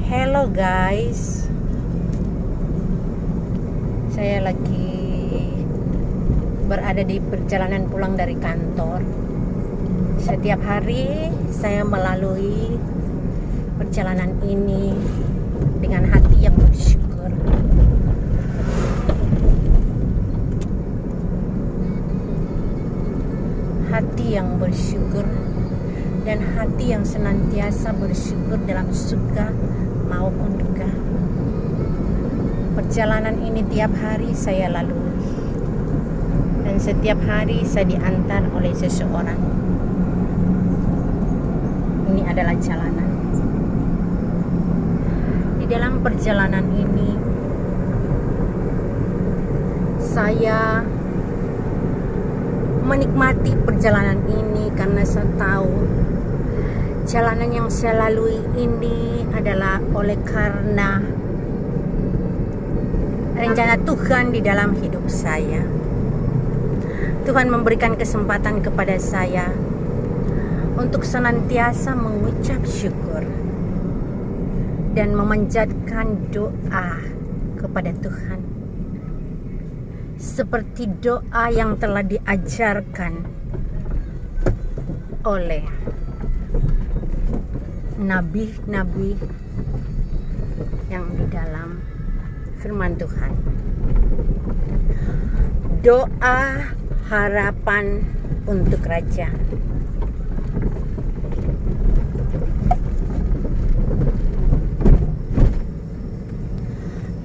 Hello guys, saya lagi berada di perjalanan pulang dari kantor. Setiap hari saya melalui perjalanan ini dengan hati yang bersyukur. Hati yang bersyukur dan hati yang senantiasa bersyukur dalam suka maupun duka. Perjalanan ini tiap hari saya lalui, dan setiap hari saya diantar oleh seseorang. Ini adalah jalanan. Di dalam perjalanan ini saya menikmati perjalanan ini karena saya tahu jalanan yang saya lalui ini adalah oleh karena rencana Tuhan di dalam hidup saya. Tuhan memberikan kesempatan kepada saya untuk senantiasa mengucap syukur dan memanjatkan doa kepada Tuhan, seperti doa yang telah diajarkan oleh nabi-nabi yang di dalam firman Tuhan. Doa harapan untuk raja.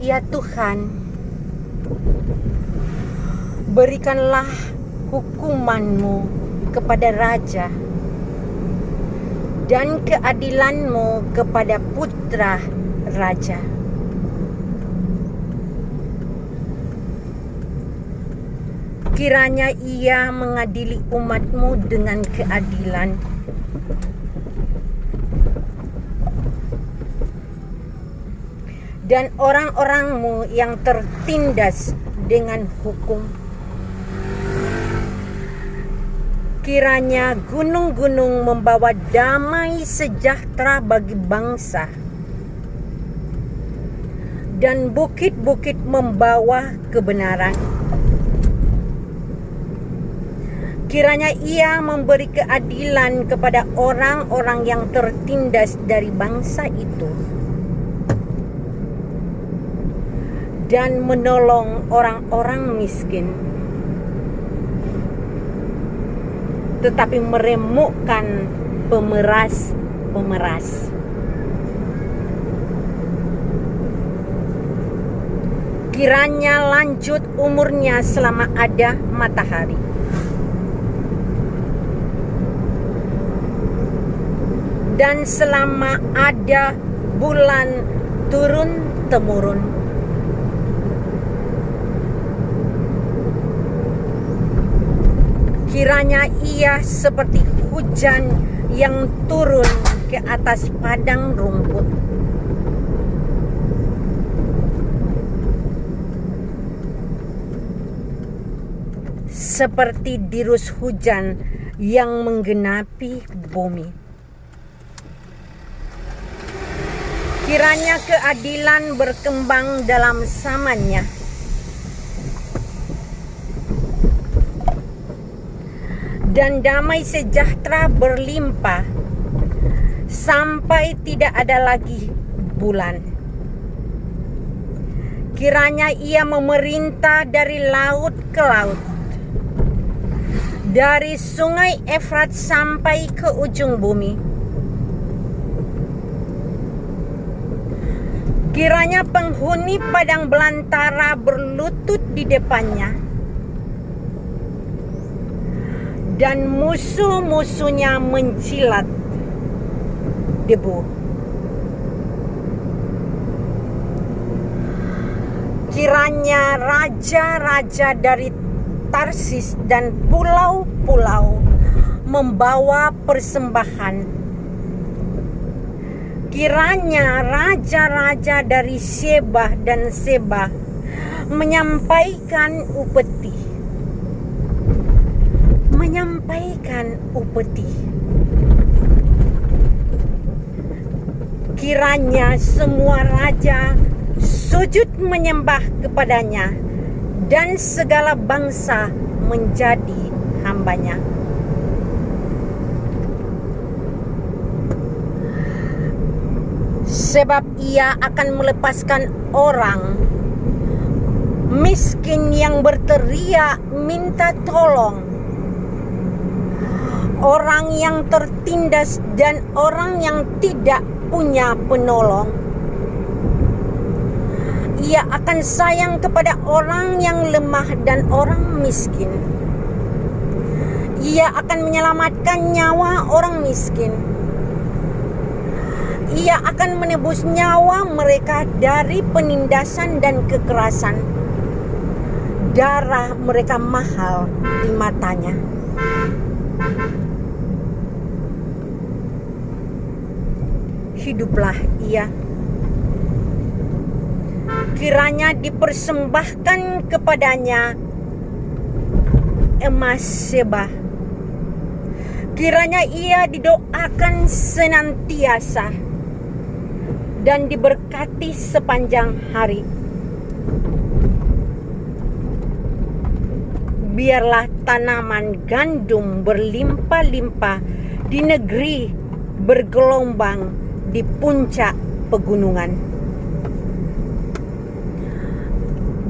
Ya Tuhan, berikanlah hukuman-Mu kepada raja dan keadilan-Mu kepada putra raja. Kiranya ia mengadili umat-Mu dengan keadilan, dan orang-orang-Mu yang tertindas dengan hukum. Kiranya gunung-gunung membawa damai sejahtera bagi bangsa, dan bukit-bukit membawa kebenaran. Kiranya ia memberi keadilan kepada orang-orang yang tertindas dari bangsa itu, dan menolong orang-orang miskin, tetapi meremukkan pemeras. Kiranya lanjut umurnya selama ada matahari, dan selama ada bulan turun-temurun. Kiranya ia seperti hujan yang turun ke atas padang rumput, seperti dirus hujan yang menggenapi bumi. Kiranya keadilan berkembang dalam zamannya, dan damai sejahtera berlimpah sampai tidak ada lagi bulan. Kiranya ia memerintah dari laut ke laut, dari sungai Efrat sampai ke ujung bumi. Kiranya penghuni padang belantara berlutut di depannya, dan musuh-musuhnya menjilat debu. Kiranya raja-raja dari Tarsis dan pulau-pulau membawa persembahan. Kiranya raja-raja dari Sheba dan Seba menyampaikan upeti. Kiranya semua raja sujud menyembah kepadanya dan segala bangsa menjadi hambanya. Sebab ia akan melepaskan orang miskin yang berteriak minta tolong, orang yang tertindas dan orang yang tidak punya penolong. Ia akan sayang kepada orang yang lemah dan orang miskin. Ia akan menyelamatkan nyawa orang miskin. Ia akan menebus nyawa mereka dari penindasan dan kekerasan. Darah mereka mahal di matanya. Hiduplah ia. Kiranya dipersembahkan kepadanya emas Sheba. Kiranya ia didoakan senantiasa dan diberkati sepanjang hari. Biarlah tanaman gandum berlimpah-limpah di negeri bergelombang di puncak pegunungan.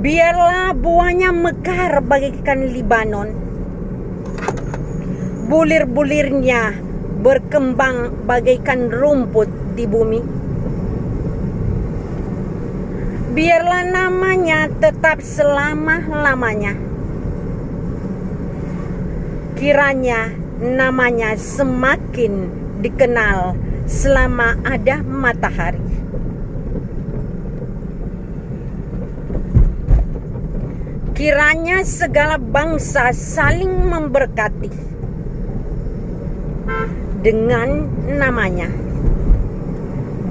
Biarlah buahnya mekar bagaikan Libanon. Bulir-bulirnya berkembang bagaikan rumput di bumi. Biarlah namanya tetap selama-lamanya. Kiranya namanya semakin dikenal selama ada matahari. Kiranya segala bangsa saling memberkati dengan namanya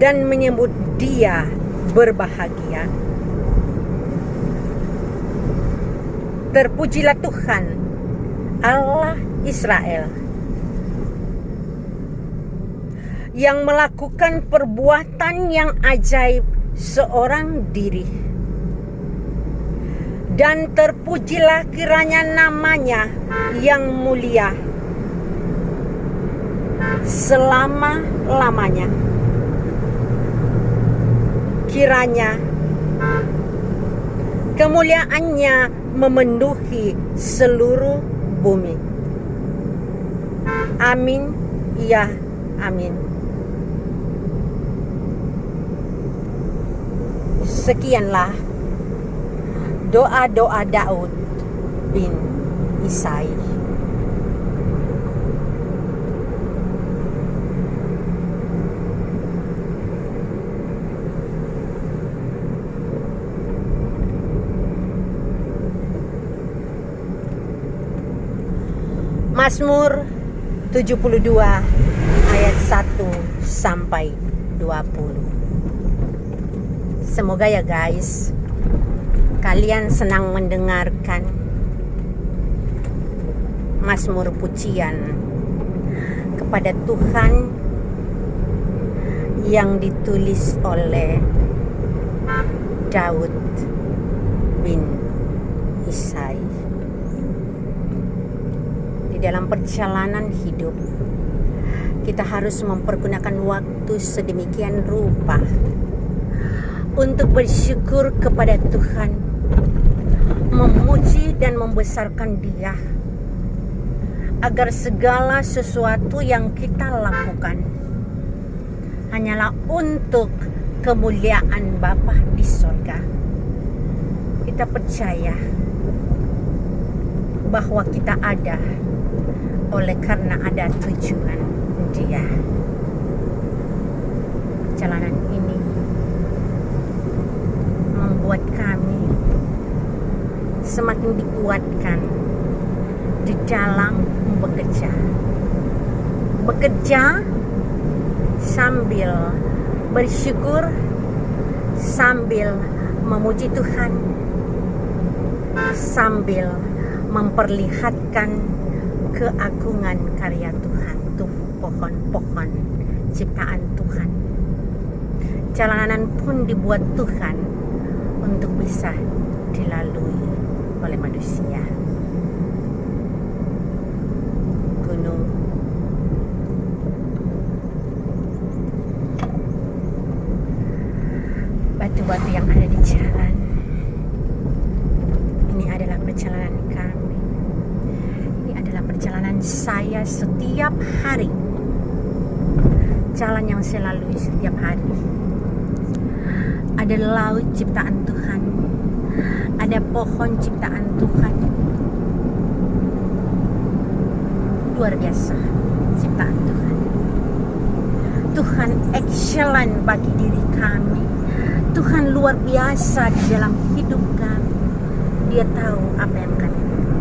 dan menyebut dia berbahagia. Terpujilah Tuhan Allah Israel yang melakukan perbuatan yang ajaib seorang diri. Dan terpujilah kiranya namanya yang mulia selama-lamanya. Kiranya kemuliaannya memenuhi seluruh bumi. Amin, ya amin. Sekianlah doa-doa Daud bin Isai. Mazmur 72 ayat 1 sampai 20. Semoga ya guys, kalian senang mendengarkan mazmur pujian kepada Tuhan yang ditulis oleh Daud bin Isai. Di dalam perjalanan hidup, kita harus mempergunakan waktu sedemikian rupa untuk bersyukur kepada Tuhan, memuji dan membesarkan Dia, agar segala sesuatu yang kita lakukan hanyalah untuk kemuliaan Bapa di sorga. Kita percaya bahwa kita ada oleh karena ada tujuan Dia. Perjalanan ini membuat kami semakin dikuatkan di dalam bekerja sambil bersyukur, sambil memuji Tuhan, sambil memperlihatkan keagungan karya Tuhan, tuh pohon-pohon ciptaan Tuhan. Jalanan pun dibuat Tuhan untuk bisa dilalui oleh manusia. Gunung, batu-batu yang ada di jalan. Ini adalah perjalanan kami. Ini adalah perjalanan saya setiap hari. Jalan yang saya lalui setiap hari. Ada laut ciptaan Tuhan, ada pohon ciptaan Tuhan. Luar biasa ciptaan Tuhan. Tuhan excellent bagi diri kami. Tuhan luar biasa di dalam hidup kami. Dia tahu apa yang kami butuh.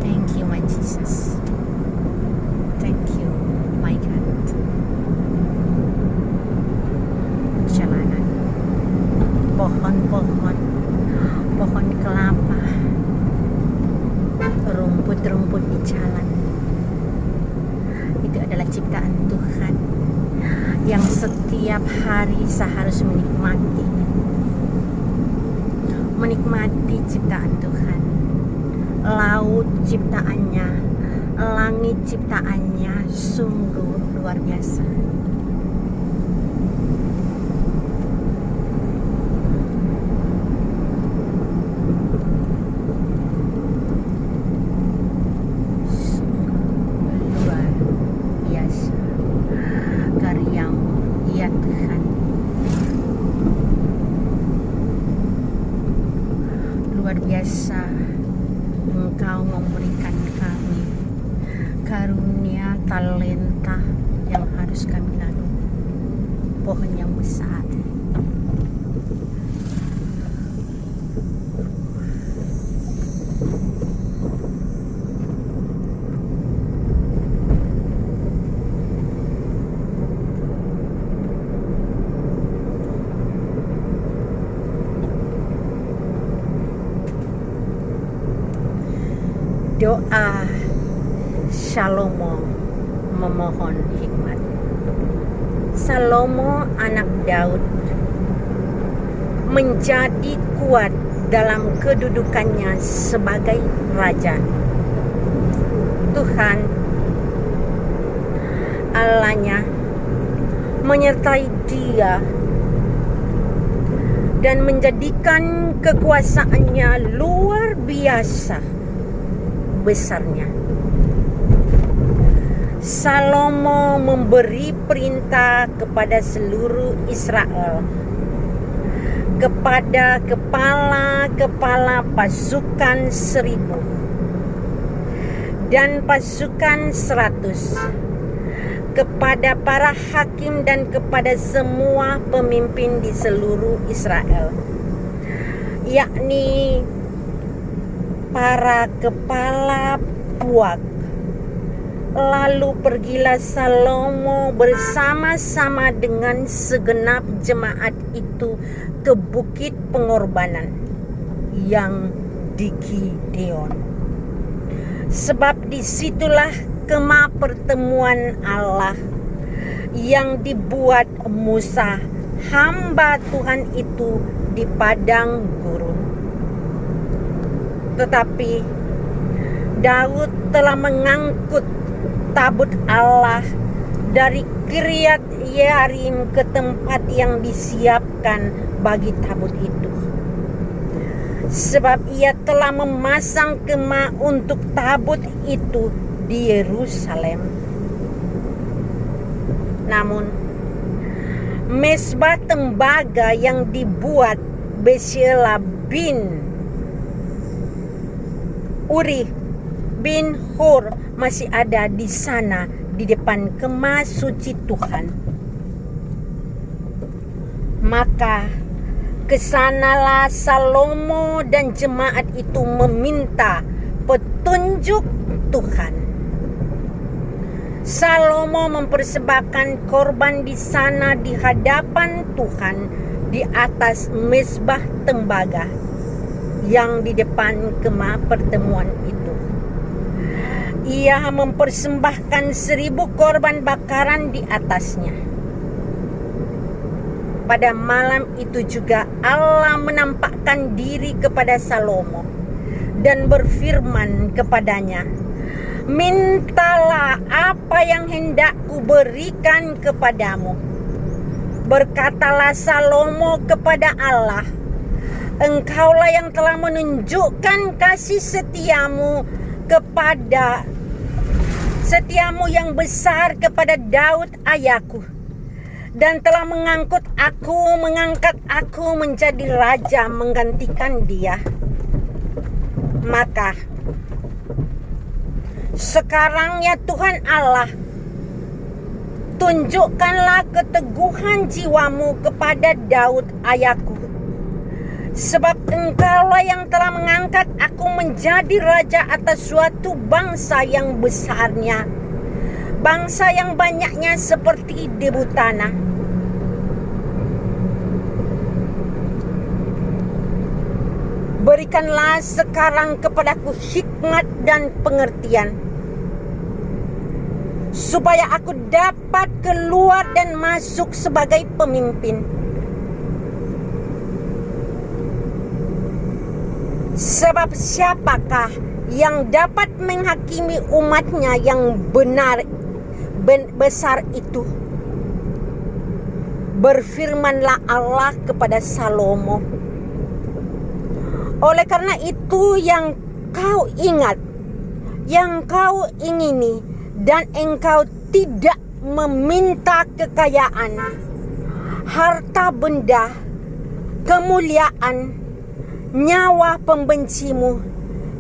Thank you, my Jesus. Thank you, my God. Jalanan, pohon-pohon, pohon kelapa, rumput-rumput di jalan. Itu adalah ciptaan Tuhan yang setiap hari saya harus menikmati ciptaan Tuhan. Laut ciptaannya, langit ciptaannya sungguh luar biasa. Ya Tuhan, luar biasa Engkau memberikan kami karunia talenta yang harus kami lalui. Pohon yang besar, doa Salomo memohon hikmat. Salomo anak Daud menjadi kuat dalam kedudukannya sebagai raja. Tuhan Allahnya menyertai dia dan menjadikan kekuasaannya luar biasa besarnya. Salomo memberi perintah kepada seluruh Israel, kepada kepala-kepala pasukan 1000 dan pasukan 100, kepada para hakim dan kepada semua pemimpin di seluruh Israel, yakni para kepala puak. Lalu pergilah Salomo bersama-sama dengan segenap jemaat itu ke bukit pengorbanan yang di Gideon. Sebab disitulah kemah pertemuan Allah yang dibuat Musa, hamba Tuhan itu, di padang gurun. Tetapi Daud telah mengangkut tabut Allah dari Kiryat Yearim ke tempat yang disiapkan bagi tabut itu. Sebab ia telah memasang kemah untuk tabut itu di Yerusalem. Namun mezbah tembaga yang dibuat Bezalel bin Uri bin Hur masih ada di sana di depan kemah suci Tuhan. Maka kesanalah Salomo dan jemaat itu meminta petunjuk Tuhan. Salomo mempersembahkan korban di sana di hadapan Tuhan di atas mezbah tembaga. yang di depan kemah pertemuan itu. Ia mempersembahkan 1000 korban bakaran di atasnya. Pada malam itu juga Allah menampakkan diri kepada Salomo dan berfirman kepadanya, "Mintalah apa yang hendak kuberikan kepadamu." Berkatalah Salomo kepada Allah, "Engkaulah yang telah menunjukkan kasih setiamu yang besar kepada Daud ayahku, dan telah mengangkat aku menjadi raja menggantikan dia. Maka sekarang ya Tuhan Allah, tunjukkanlah keteguhan jiwamu kepada Daud ayahku, sebab engkaulah yang telah mengangkat aku menjadi raja atas suatu bangsa yang besarnya, bangsa yang banyaknya seperti debu tanah. Berikanlah sekarang kepadaku hikmat dan pengertian, supaya aku dapat keluar dan masuk sebagai pemimpin. Sebab siapakah yang dapat menghakimi umatnya yang besar itu?" Berfirmanlah Allah kepada Salomo, "Oleh karena itu yang kau ingat, yang kau ingini, dan engkau tidak meminta kekayaan, harta benda, kemuliaan, nyawa pembencimu,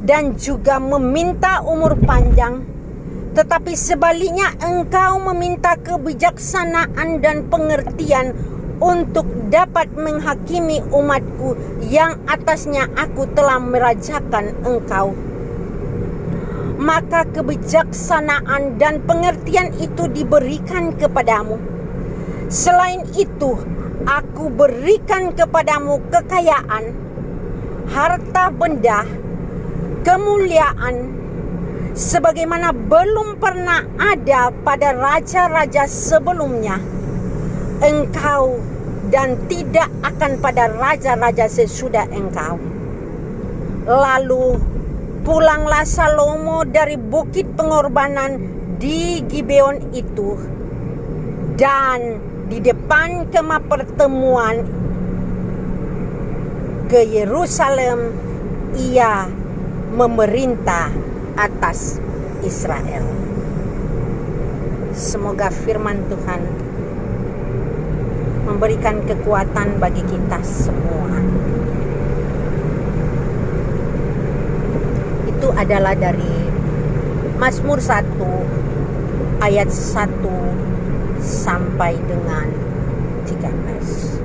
dan juga meminta umur panjang, tetapi sebaliknya engkau meminta kebijaksanaan dan pengertian untuk dapat menghakimi umatku yang atasnya aku telah merajakan engkau. Maka kebijaksanaan dan pengertian itu diberikan kepadamu. Selain itu, aku berikan kepadamu kekayaan, harta benda, kemuliaan, sebagaimana belum pernah ada pada raja-raja sebelumnya. Engkau dan tidak akan pada raja-raja sesudah engkau." Lalu pulanglah Salomo dari bukit pengorbanan di Gibeon itu, dan di depan kemah pertemuan ke Yerusalem ia memerintah atas Israel. Semoga firman Tuhan memberikan kekuatan bagi kita semua. Itu adalah dari Mazmur 1 ayat 1 sampai dengan 13.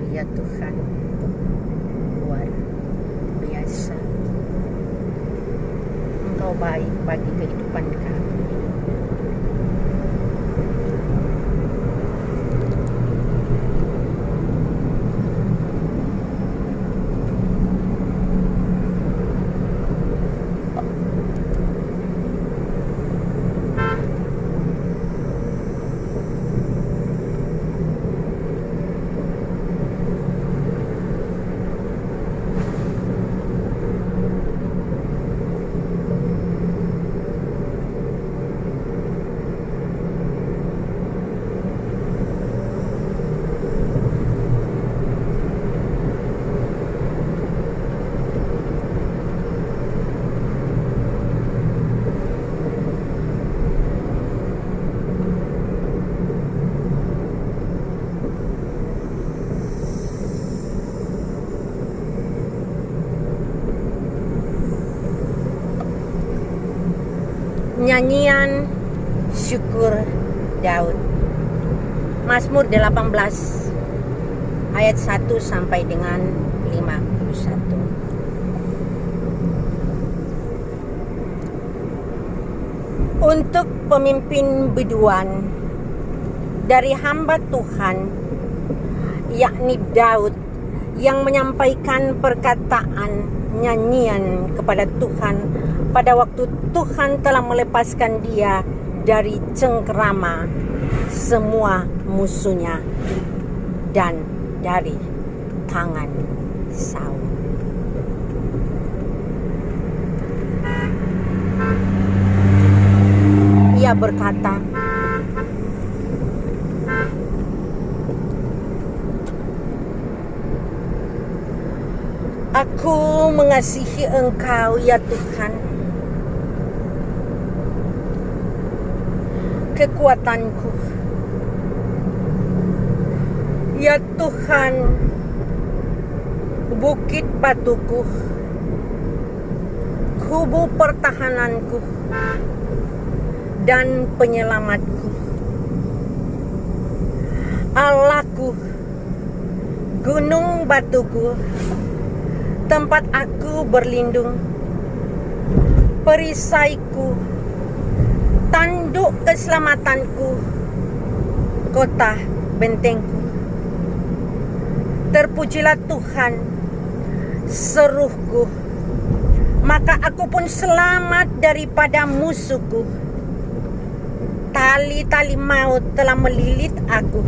Ya Tuhan, luar biasa. Engkau baik bagi kehidupan kami. Nyanyian syukur Daud. Mazmur 18 ayat 1 sampai dengan 51. untuk pemimpin biduan dari hamba Tuhan, yakni Daud, yang menyampaikan perkataan nyanyian kepada Tuhan pada waktu Tuhan telah melepaskan dia dari cengkerama semua musuhnya dan dari tangan Saul. Ia berkata, "Aku mengasihi Engkau, ya Tuhan, kekuatanku. Ya Tuhan, bukit batuku, kubu pertahananku, dan penyelamatku. Allahku, gunung batuku, tempat aku berlindung, perisaiku, tanduk keselamatanku, kota bentengku. Terpujilah Tuhan, seruhku, maka aku pun selamat daripada musuhku. Tali-tali maut telah melilit aku,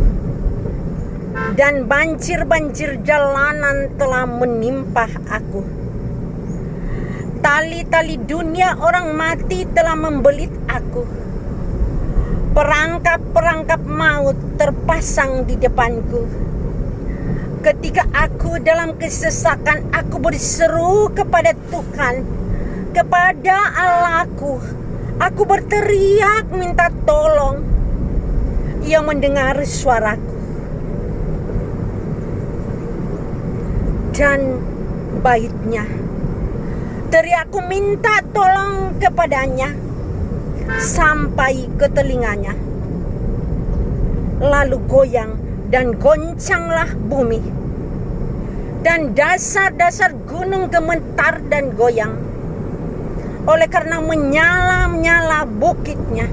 dan banjir-banjir jalanan telah menimpa aku. Tali-tali dunia orang mati telah membelit aku. Perangkap-perangkap maut terpasang di depanku. Ketika aku dalam kesesakan, aku berseru kepada Tuhan, kepada Allahku. Aku berteriak minta tolong. Ia mendengar suaraku dan baitnya. Teriakku minta tolong kepadanya sampai ke telinganya. Lalu goyang dan goncanglah bumi, dan dasar-dasar gunung gemetar dan goyang, oleh karena menyala-nyala bukitnya.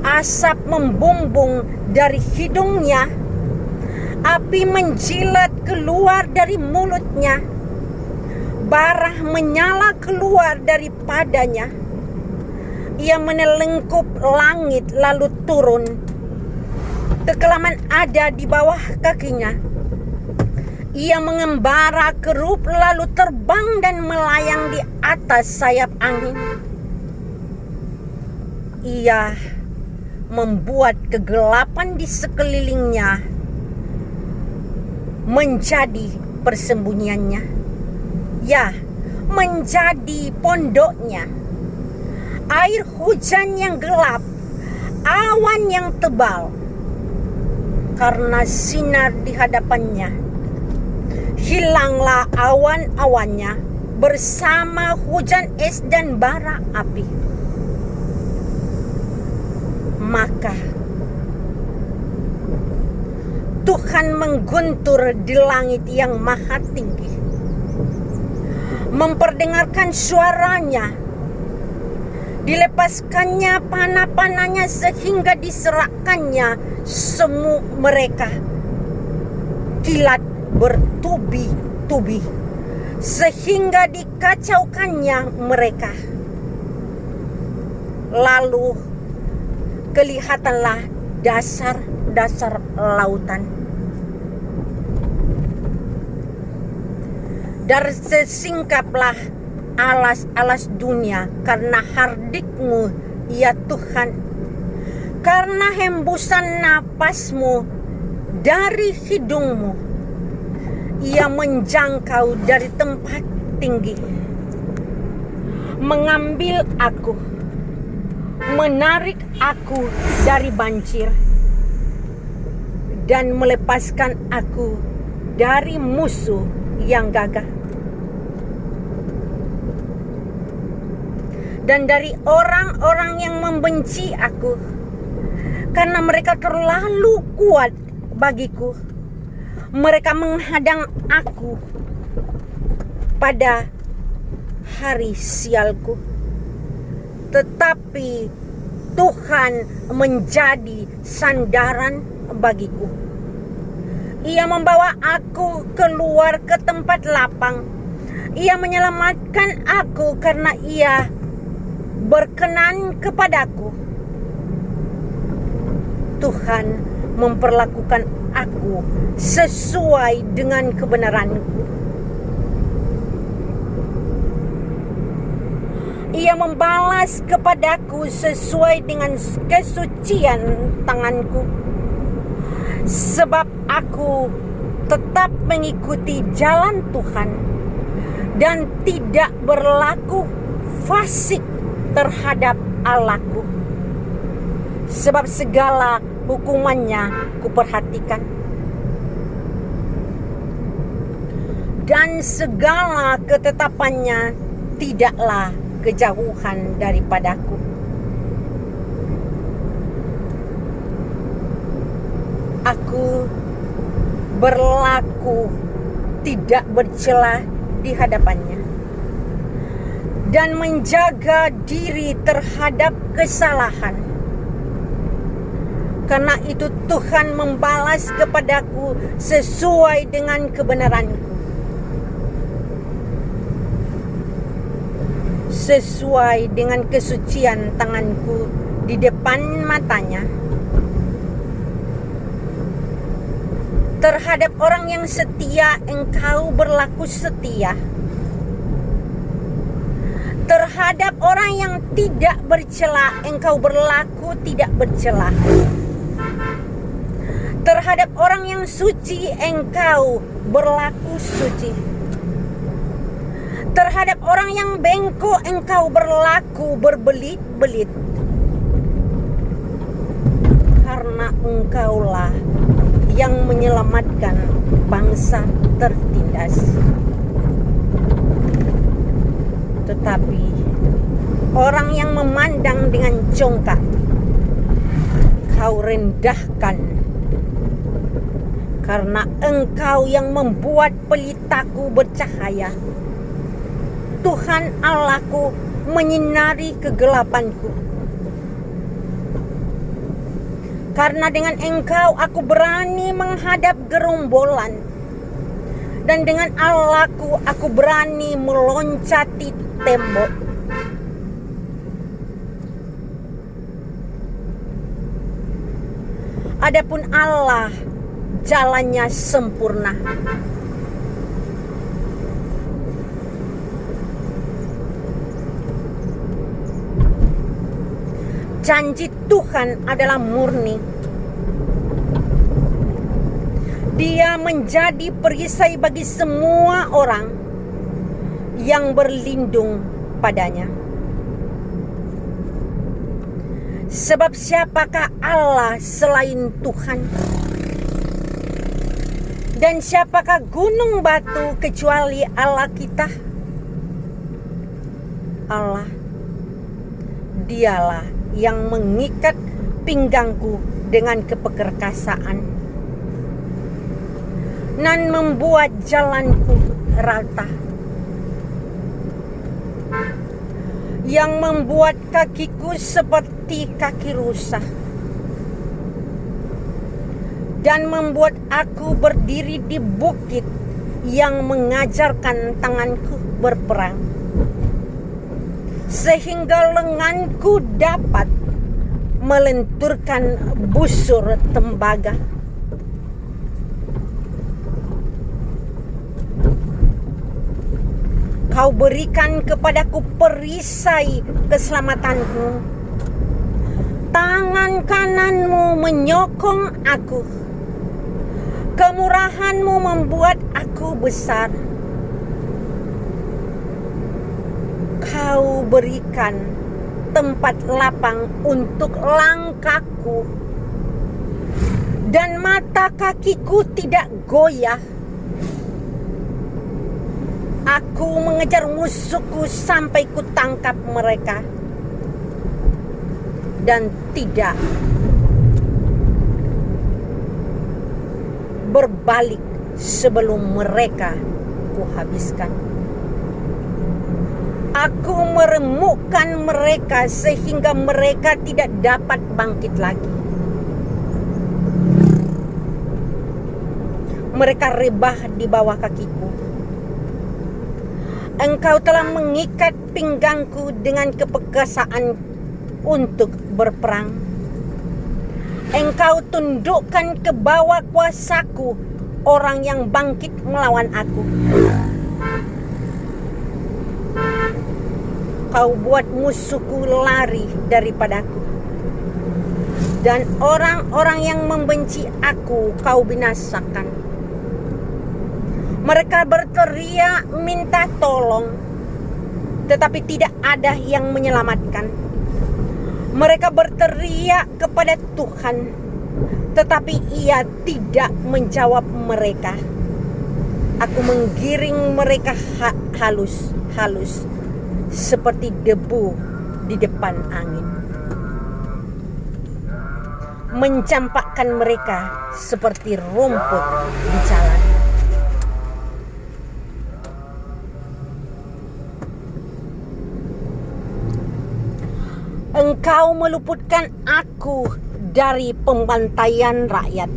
Asap membumbung dari hidungnya, api menjilat keluar dari mulutnya, bara menyala keluar daripadanya. Ia menelengkup langit lalu turun. Kekelaman ada di bawah kakinya. Ia mengembara kerup lalu terbang dan melayang di atas sayap angin. Ia membuat kegelapan di sekelilingnya menjadi persembunyiannya. Ya, menjadi pondoknya. Air hujan yang gelap, awan yang tebal, karena sinar di hadapannya. Hilanglah awan-awannya bersama hujan es dan bara api. Maka Tuhan mengguntur di langit yang maha tinggi, memperdengarkan suaranya, dilepaskannya panah-panahnya sehingga diserahkannya semua mereka. Kilat bertubi-tubi sehingga dikacaukannya mereka. Lalu kelihatanlah dasar-dasar lautan. Dan sesingkaplah alas-alas dunia karena hardikmu, ya Tuhan, karena hembusan napasmu dari hidungmu. Ia menjangkau dari tempat tinggi, mengambil aku, menarik aku dari banjir, dan melepaskan aku dari musuh yang gagah, dan dari orang-orang yang membenci aku, karena mereka terlalu kuat bagiku. Mereka menghadang aku pada hari sialku. tetapi Tuhan menjadi sandaran bagiku. Ia membawa aku keluar ke tempat lapang. Ia menyelamatkan aku karena Ia berkenan kepadaku. Tuhan memperlakukan aku sesuai dengan kebenaranku. Ia membalas kepadaku sesuai dengan kesucian tanganku. Sebab aku tetap mengikuti jalan Tuhan dan tidak berlaku fasik terhadap Allahku. Sebab segala hukumannya kuperhatikan, dan segala ketetapannya tidaklah kejauhan daripadaku. Aku berlaku tidak bercela di hadapannya dan menjaga diri terhadap kesalahan. Karena itu Tuhan membalas kepadaku sesuai dengan kebenaranku, sesuai dengan kesucian tanganku di depan matanya. Terhadap orang yang setia, engkau berlaku setia. Terhadap orang yang tidak bercela, engkau berlaku tidak bercela. Terhadap orang yang suci, engkau berlaku suci. Terhadap orang yang bengkok, engkau berlaku berbelit-belit. Karena engkaulah yang menyelamatkan bangsa tertindas. Tetapi orang yang memandang dengan congkak, kau rendahkan. Karena engkau yang membuat pelitaku bercahaya. Tuhan Allahku menyinari kegelapanku. Karena dengan engkau aku berani menghadap gerombolan, dan dengan Allahku aku berani meloncati tembok. Adapun Allah, jalannya sempurna. Janji Tuhan adalah murni. Dia menjadi perisai bagi semua orang yang berlindung padanya. Sebab siapakah Allah selain Tuhan? Dan siapakah gunung batu kecuali Allah kita? Allah, Dialah yang mengikat pinggangku dengan keperkasaan dan membuat jalanku rata, yang membuat kakiku seperti kaki rusa, dan membuat aku berdiri di bukit, yang mengajarkan tanganku berperang, sehingga lenganku dapat melenturkan busur tembaga. Kau berikan kepadaku perisai keselamatanmu. Tangan kananmu menyokong aku. Kemurahanmu membuat aku besar. Kau berikan tempat lapang untuk langkahku, dan mata kakiku tidak goyah. Aku mengejar musuhku sampai kutangkap mereka, dan tidak berbalik sebelum mereka kuhabiskan. Aku meremukkan mereka sehingga mereka tidak dapat bangkit lagi. Mereka rebah di bawah kakiku. Engkau telah mengikat pinggangku dengan keperkasaan untuk berperang. Engkau tundukkan ke bawah kuasaku orang yang bangkit melawan aku. Kau buat musuhku lari daripadaku, dan orang-orang yang membenci aku kau binasakan. Mereka berteriak minta tolong, tetapi tidak ada yang menyelamatkan. Mereka berteriak kepada Tuhan, tetapi Ia tidak menjawab mereka. Aku menggiring mereka halus-halus seperti debu di depan angin, mencampakkan mereka seperti rumput di jalan. Engkau meluputkan aku dari pembantaian rakyat.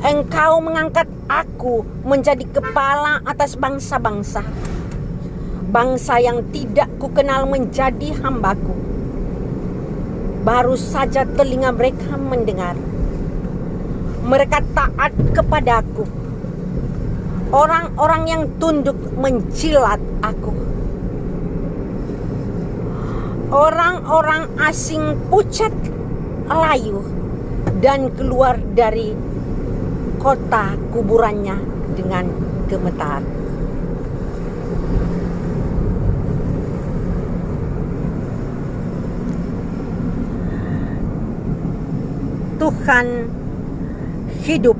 Engkau mengangkat aku menjadi kepala atas bangsa-bangsa. Bangsa yang tidak kukenal menjadi hambaku. Baru saja telinga mereka mendengar. Mereka taat kepadaku. Orang-orang yang tunduk menjilat aku. Orang-orang asing pucat layu dan keluar dari kota kuburannya dengan gemetar. Tuhan hidup.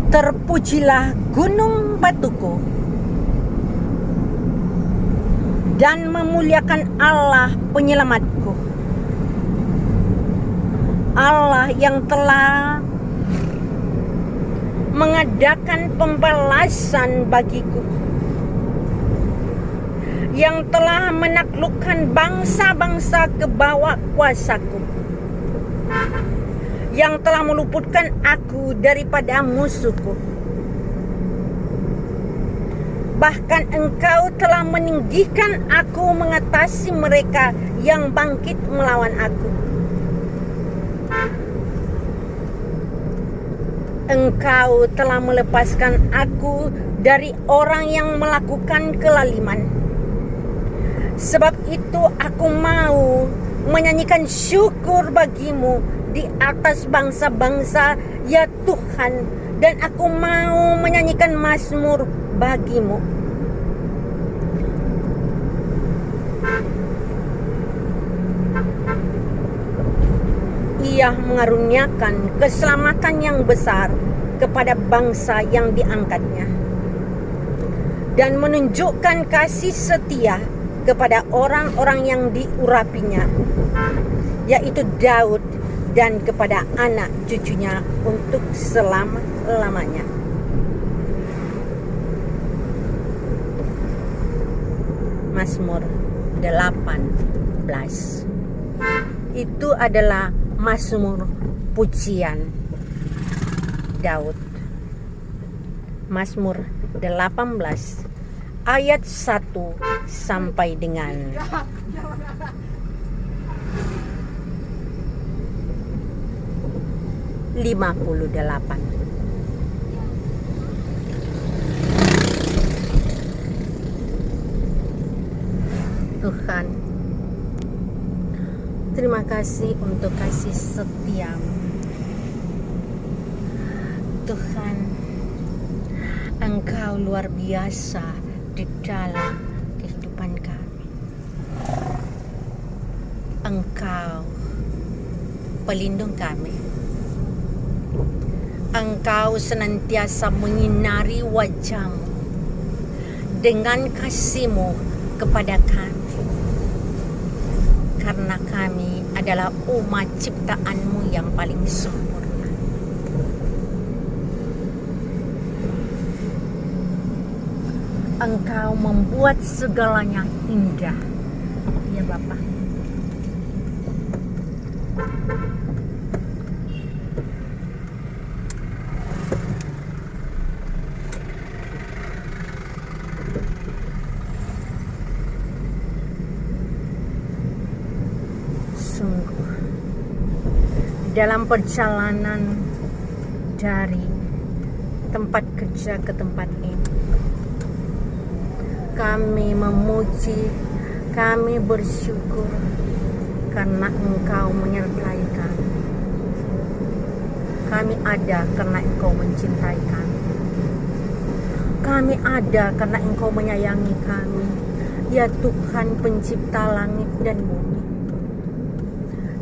Terpujilah gunung batuku, dan memuliakan Allah penyelamatku. Allah yang telah mengadakan pembalasan bagiku, yang telah menaklukkan bangsa-bangsa ke bawah kuasaku, yang telah meluputkan aku daripada musuhku. Bahkan Engkau telah meninggikan aku mengatasi mereka yang bangkit melawan aku. Engkau telah melepaskan aku dari orang yang melakukan kelaliman. Sebab itu aku mau menyanyikan syukur bagimu di atas bangsa-bangsa, ya Tuhan, dan aku mau menyanyikan mazmur bagimu. Ia mengaruniakan keselamatan yang besar kepada bangsa yang diangkatnya, dan menunjukkan kasih setia kepada orang-orang yang diurapinya, yaitu Daud, dan kepada anak cucunya untuk selama-lamanya. Mazmur 18. Itu adalah mazmur pujian Daud. Mazmur 18 ayat 1 sampai dengan 58. Tuhan, terima kasih untuk kasih setia-Mu. Tuhan, Engkau luar biasa di dalam kehidupan kami. Engkau pelindung kami. Engkau senantiasa menyinari wajah-Mu dengan kasih-Mu kepada kami. Karena kami adalah umat ciptaan-Mu yang paling sempurna. Engkau membuat segalanya indah, ya Bapa. Sungguh dalam perjalanan dari tempat kerja ke tempat ini, kami memuji, kami bersyukur karena Engkau menyertai kami. Kami ada karena Engkau mencintai kami. Kami ada karena Engkau menyayangi kami, ya Tuhan pencipta langit dan bumi.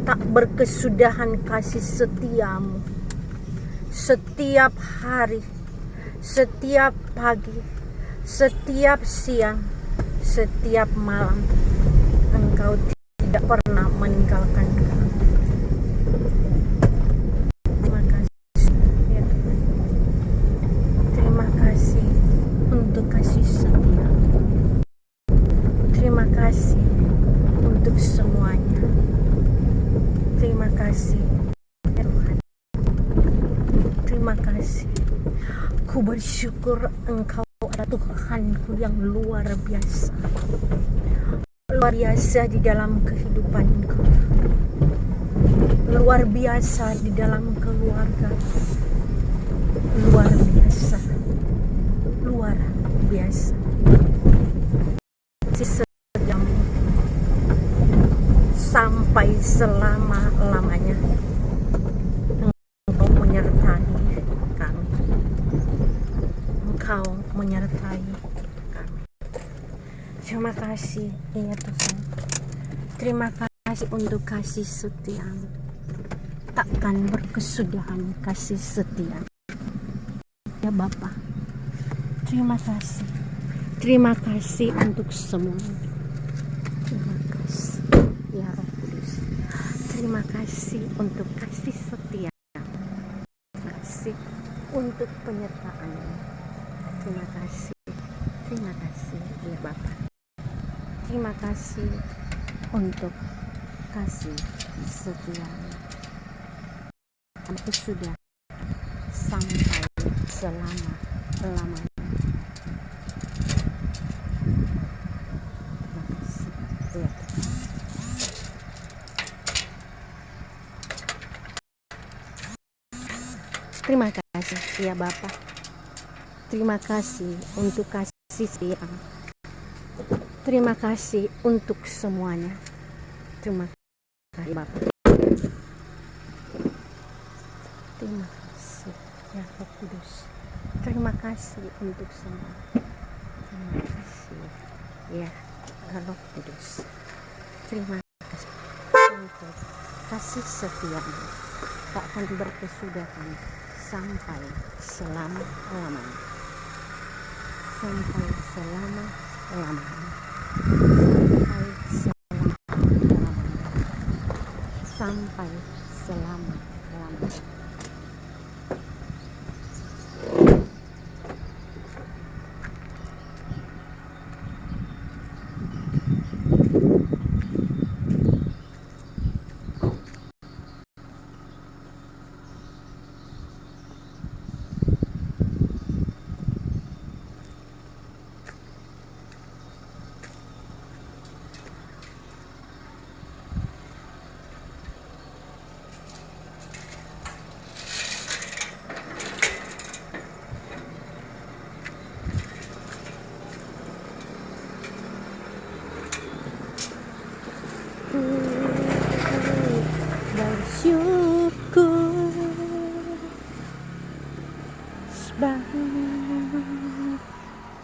Tak berkesudahan kasih setiamu setiap hari, setiap pagi, setiap siang, setiap malam. Engkau tidak pernah meninggalkan kami. Terima kasih ya Tuhan. Terima kasih untuk kasih setia. Terima kasih untuk semuanya. Terima kasih ya Tuhan. Terima kasih. Ku bersyukur Engkau adalah Tuhanku yang luar biasa. Luar biasa di dalam kehidupanku. Luar biasa di dalam keluarga. Luar biasa. Luar biasa. Setiamu sampai selama-lamanya. Engkau menyertai kami. Engkau menyertai kami. Terima kasih ya Tuhan. Terima kasih untuk kasih setiamu. Takkan berkesudahan kasih setia ya Bapa. Terima kasih. Terima kasih untuk semuanya. Terima kasih ya Roh Kudus. Terima kasih untuk kasih setia. Terima kasih untuk penyertaan-Mu. Terima kasih. Terima kasih ya Bapa. Terima kasih untuk kasih setia-Mu. Aku sudah sampai selama-lamanya. Terima kasih ya Tuhan. Terima kasih ya Bapa. Terima kasih untuk kasih setia. Terima kasih untuk semuanya. Terima kasih Bapa. Terima kasih ya Roh Kudus. Terima kasih untuk semua. Terima kasih ya Roh Kudus. Terima kasih untuk kasih setia-Mu. Tak akan berkesudahan sampai selama-lamanya. Sampai selama-lamanya. Sampai selama-lamanya. Bersyukur sebab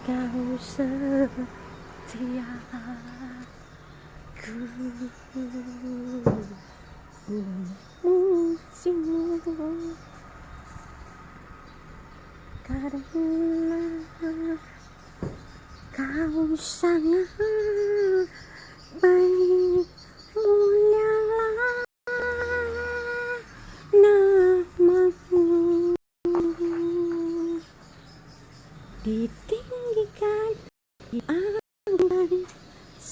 Kau setia. Ku memujimu karena Kau sangat baik. Mulialah nama-Mu, ditinggikan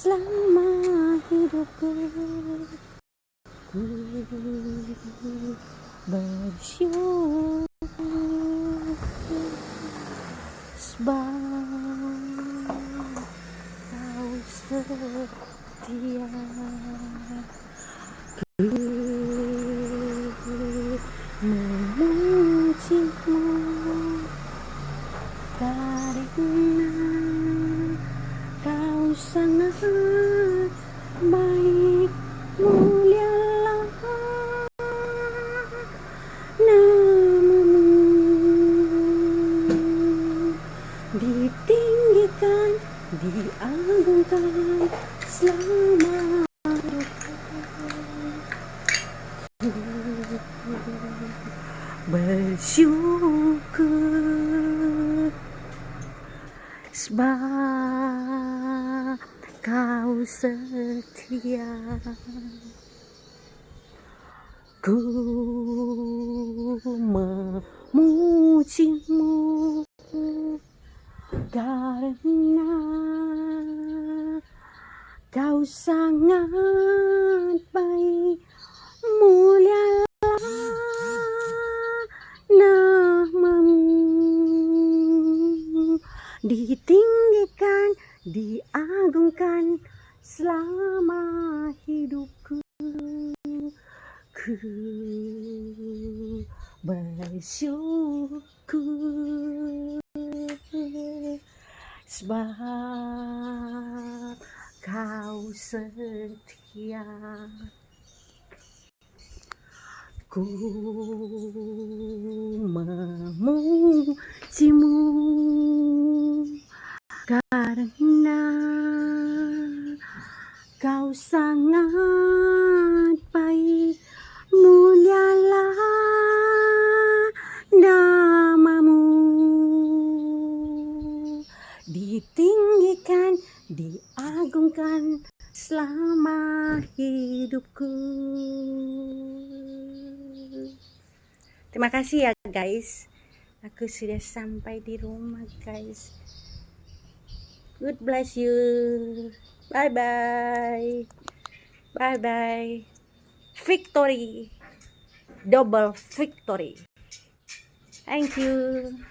selama hidupku. Ku bersyukur sebab kau setia. Ku memujimu karena kau sangat baik, mulialah namamu, ditinggikan, diagungkan selama bersyukur sebab kau setia. Ku memujimu karena kau sangat baik, mulialah namamu, ditinggikan, diagungkan selama hidupku. Ku bersyukur sebab kau setia. Ku memujimu karena kau sangat baik, mulialah namamu, ditinggikan, diagungkan selama hidupku. Terima kasih ya guys, aku sudah sampai di rumah guys. God bless you. Bye bye. Bye bye. Victory. Double victory. Thank you.